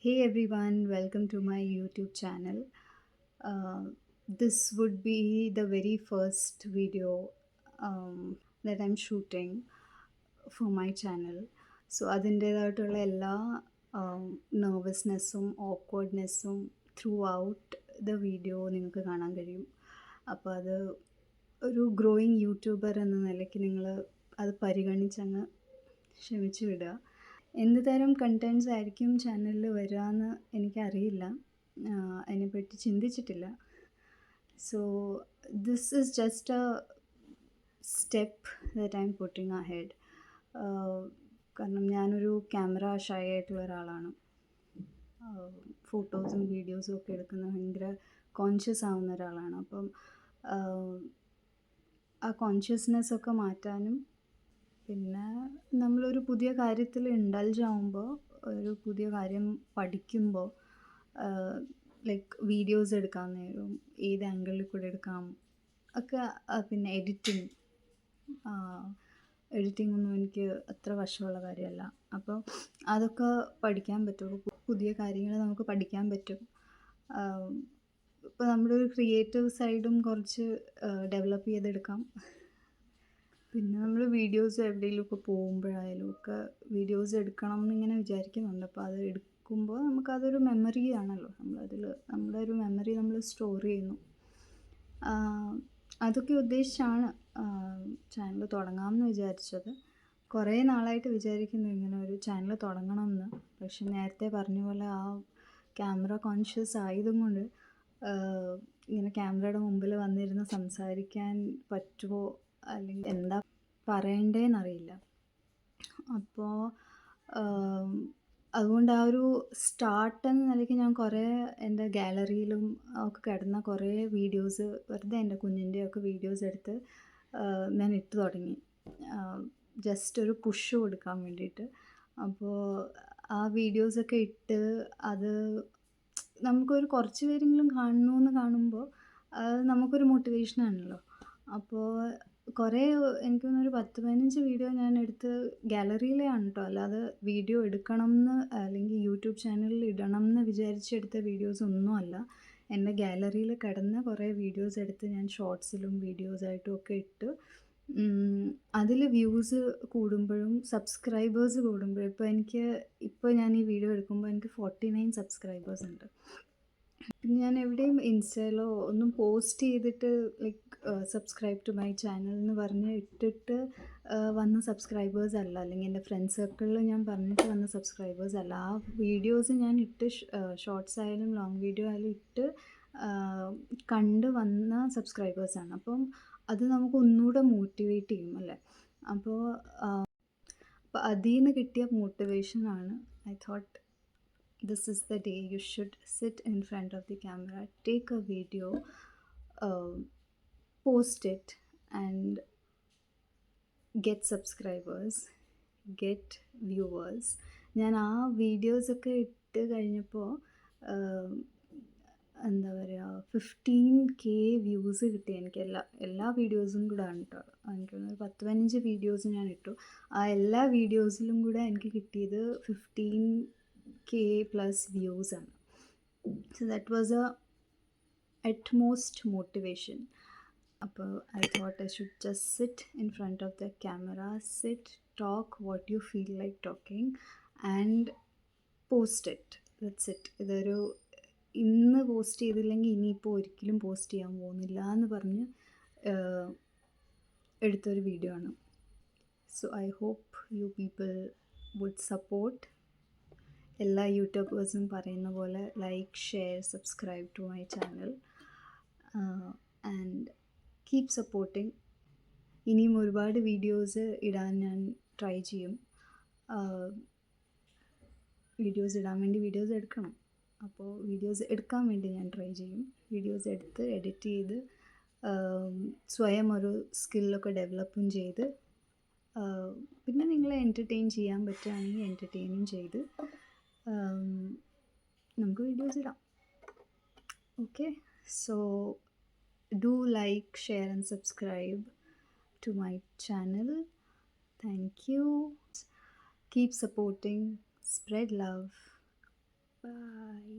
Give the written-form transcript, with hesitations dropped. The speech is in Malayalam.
Hey everyone, welcome to my YouTube channel. This would be the very first video that I'm shooting for my channel. So അതിൻ്റേതായിട്ടുള്ള എല്ലാ നെർവസ്നെസ്സും ഓക്വേർഡ്നെസ്സും ത്രൂ ഔട്ട് ദ വീഡിയോ നിങ്ങൾക്ക് കാണാൻ കഴിയും. അപ്പോൾ അത് ഒരു ഗ്രോയിങ് യൂട്യൂബർ എന്ന നിലയ്ക്ക് നിങ്ങൾ അത് പരിഗണിച്ചങ്ങ് ക്ഷമിച്ചു വിടുക. എന്ത് തരം കണ്ടൻറ്റ്സ് ആയിരിക്കും ചാനലിൽ വരികയെന്ന് എനിക്കറിയില്ല, അതിനെപ്പറ്റി ചിന്തിച്ചിട്ടില്ല. So this is just a step that I'm putting ahead. കാരണം ഞാനൊരു ക്യാമറ ഷൈ ആയിട്ടുള്ള ഒരാളാണ്. ഫോട്ടോസും വീഡിയോസും ഒക്കെ എടുക്കുന്ന ഭയങ്കര കോൺഷ്യസ് ആവുന്ന ഒരാളാണ്. അപ്പം ആ കോൺഷ്യസ്നെസ്സൊക്കെ മാറ്റാനും പിന്നെ നമ്മളൊരു പുതിയ കാര്യത്തിൽ ഇൻഡൾജ് ആവുമ്പോൾ, ഒരു പുതിയ കാര്യം പഠിക്കുമ്പോൾ ലൈക്ക് വീഡിയോസ് എടുക്കാൻ നേരം ഏത് ആംഗിളിൽ കൂടെ എടുക്കാം ഒക്കെ, പിന്നെ എഡിറ്റിംഗ് ഒന്നും എനിക്ക് അത്ര വശമുള്ള കാര്യമല്ല. അപ്പോൾ അതൊക്കെ പഠിക്കാൻ പറ്റുള്ളൂ. പുതിയ കാര്യങ്ങൾ നമുക്ക് പഠിക്കാൻ പറ്റും. ഇപ്പോൾ നമ്മുടെ ഒരു ക്രിയേറ്റീവ് സൈഡും കുറച്ച് ഡെവലപ്പ് ചെയ്തെടുക്കാം. പിന്നെ നമ്മൾ വീഡിയോസ് എവിടെയെങ്കിലുമൊക്കെ പോകുമ്പോഴായാലും ഒക്കെ വീഡിയോസ് എടുക്കണം എന്നിങ്ങനെ വിചാരിക്കുന്നുണ്ട്. അപ്പോൾ അത് എടുക്കുമ്പോൾ നമുക്കതൊരു മെമ്മറി ആണല്ലോ, നമ്മുടെ ഒരു മെമ്മറി നമ്മൾ സ്റ്റോർ ചെയ്യുന്നു. അതൊക്കെ ഉദ്ദേശിച്ചാണ് ചാനൽ തുടങ്ങാമെന്ന് വിചാരിച്ചത്. കുറേ നാളായിട്ട് വിചാരിക്കുന്നു ഇങ്ങനെ ഒരു ചാനൽ തുടങ്ങണമെന്ന്. പക്ഷെ നേരത്തെ പറഞ്ഞ പോലെ ആ ക്യാമറ കോൺഷ്യസ് ആയതും കൊണ്ട് ഇങ്ങനെ ക്യാമറയുടെ മുമ്പിൽ വന്നിരുന്ന് സംസാരിക്കാൻ പറ്റുമോ അല്ലെങ്കിൽ എന്താ പറയണ്ടേന്നറിയില്ല. അപ്പോൾ അതുകൊണ്ട് ആ ഒരു സ്റ്റാർട്ട് എന്ന നിലയ്ക്ക് ഞാൻ കുറേ എൻ്റെ ഗാലറിയിലും ഒക്കെ കിടന്ന കുറേ വീഡിയോസ് വെറുതെ എൻ്റെ കുഞ്ഞിൻ്റെയൊക്കെ വീഡിയോസ് എടുത്ത് ഞാൻ ഇട്ട് തുടങ്ങി, ജസ്റ്റ് ഒരു പുഷ് കൊടുക്കാൻ വേണ്ടിയിട്ട്. അപ്പോൾ ആ വീഡിയോസൊക്കെ ഇട്ട് അത് നമുക്കൊരു കുറച്ച് പേരെങ്കിലും കാണുന്നു എന്ന് കാണുമ്പോൾ അത് നമുക്കൊരു മോട്ടിവേഷനാണല്ലോ. അപ്പോൾ കുറേ എനിക്ക് തോന്നുന്നു ഒരു 10-15 വീഡിയോ ഞാൻ എടുത്ത് ഗാലറിയിലെയാണ് കേട്ടോ, അല്ലാതെ വീഡിയോ എടുക്കണം എന്ന് അല്ലെങ്കിൽ യൂട്യൂബ് ചാനലിൽ ഇടണം എന്ന് വിചാരിച്ചെടുത്ത വീഡിയോസ് ഒന്നും അല്ല. എൻ്റെ ഗാലറിയിൽ കിടന്ന കുറേ വീഡിയോസ് എടുത്ത് ഞാൻ ഷോർട്സിലും വീഡിയോസായിട്ടും ഒക്കെ ഇട്ട് അതിൽ വ്യൂസ് കൂടുമ്പോഴും സബ്സ്ക്രൈബേഴ്സ് കൂടുമ്പോഴും ഇപ്പോൾ ഞാൻ ഈ വീഡിയോ എടുക്കുമ്പോൾ എനിക്ക് 49 സബ്സ്ക്രൈബേഴ്സ് ഉണ്ട്. പിന്നെ ഞാൻ എവിടെയും ഇൻസ്റ്റയിലോ ഒന്നും പോസ്റ്റ് ചെയ്തിട്ട് like subscribe to my channel എന്ന് പറഞ്ഞ് ഇട്ടിട്ട് വന്ന സബ്സ്ക്രൈബേഴ്സ് അല്ല, അല്ലെങ്കിൽ എൻ്റെ ഫ്രണ്ട്സ് സർക്കിളിൽ ഞാൻ പറഞ്ഞിട്ട് വന്ന സബ്സ്ക്രൈബേഴ്സ് അല്ല. ആ വീഡിയോസ് ഞാൻ ഇട്ട് ഷോർട്സ് ആയാലും ലോങ് വീഡിയോ ആയാലും ഇട്ട് കണ്ട് വന്ന സബ്സ്ക്രൈബേഴ്സാണ്. അപ്പം അത് നമുക്ക് ഒന്നുകൂടെ മോട്ടിവേറ്റ് ചെയ്യും അല്ലേ. അപ്പോൾ അതിൽ നിന്ന് കിട്ടിയ മോട്ടിവേഷനാണ് I thought this is the day you should sit in front of the camera, take a video, post it and get subscribers, get viewers. ഞാൻ ആ വീഡിയോസൊക്കെ ഇട്ട് കഴിഞ്ഞപ്പോൾ എന്താ പറയുക 15K വ്യൂസ് കിട്ടി എനിക്ക്. എല്ലാ വീഡിയോസും കൂടെ ആണ് കേട്ടോ. എനിക്ക് 10-15 വീഡിയോസ് ഞാൻ ഇട്ടു. ആ എല്ലാ വീഡിയോസിലും കൂടെ എനിക്ക് കിട്ടിയത് 15K plus views ആണ്. So that was a utmost motivation. അപ്പോൾ I thought I should just sit in front of the camera, talk what you feel like talking and post it. That's it. ഇതൊരു ഇന്ന് പോസ്റ്റ് ചെയ്തില്ലെങ്കിൽ ഇനിയിപ്പോൾ ഒരിക്കലും പോസ്റ്റ് ചെയ്യാൻ പോകുന്നില്ല എന്ന് പറഞ്ഞ് എടുത്തൊരു വീഡിയോ ആണ്. So I hope you people would support. എല്ലാ യൂട്യൂബേഴ്സും പറയുന്ന പോലെ like, share, subscribe to my channel and keep supporting. ഇനിയും ഒരുപാട് വീഡിയോസ് ഇടാൻ ഞാൻ ട്രൈ ചെയ്യും. വീഡിയോസ് ഇടാൻ വേണ്ടി വീഡിയോസ് എടുക്കണം. അപ്പോൾ വീഡിയോസ് എടുക്കാൻ വേണ്ടി ഞാൻ ട്രൈ ചെയ്യും. വീഡിയോസ് എടുത്ത് എഡിറ്റ് ചെയ്ത് സ്വയം ഒരു സ്കില്ലൊക്കെ ഡെവലപ്പും ചെയ്ത് പിന്നെ നിങ്ങളെ എൻ്റർടൈൻ ചെയ്യാൻ പറ്റുകയാണെങ്കിൽ എൻ്റർടൈനും ചെയ്ത് നമുക്ക് വീഡിയോസ് ഇടാം. Okay, so do like, share and subscribe to my channel. Thank you. Keep supporting, spread love. By.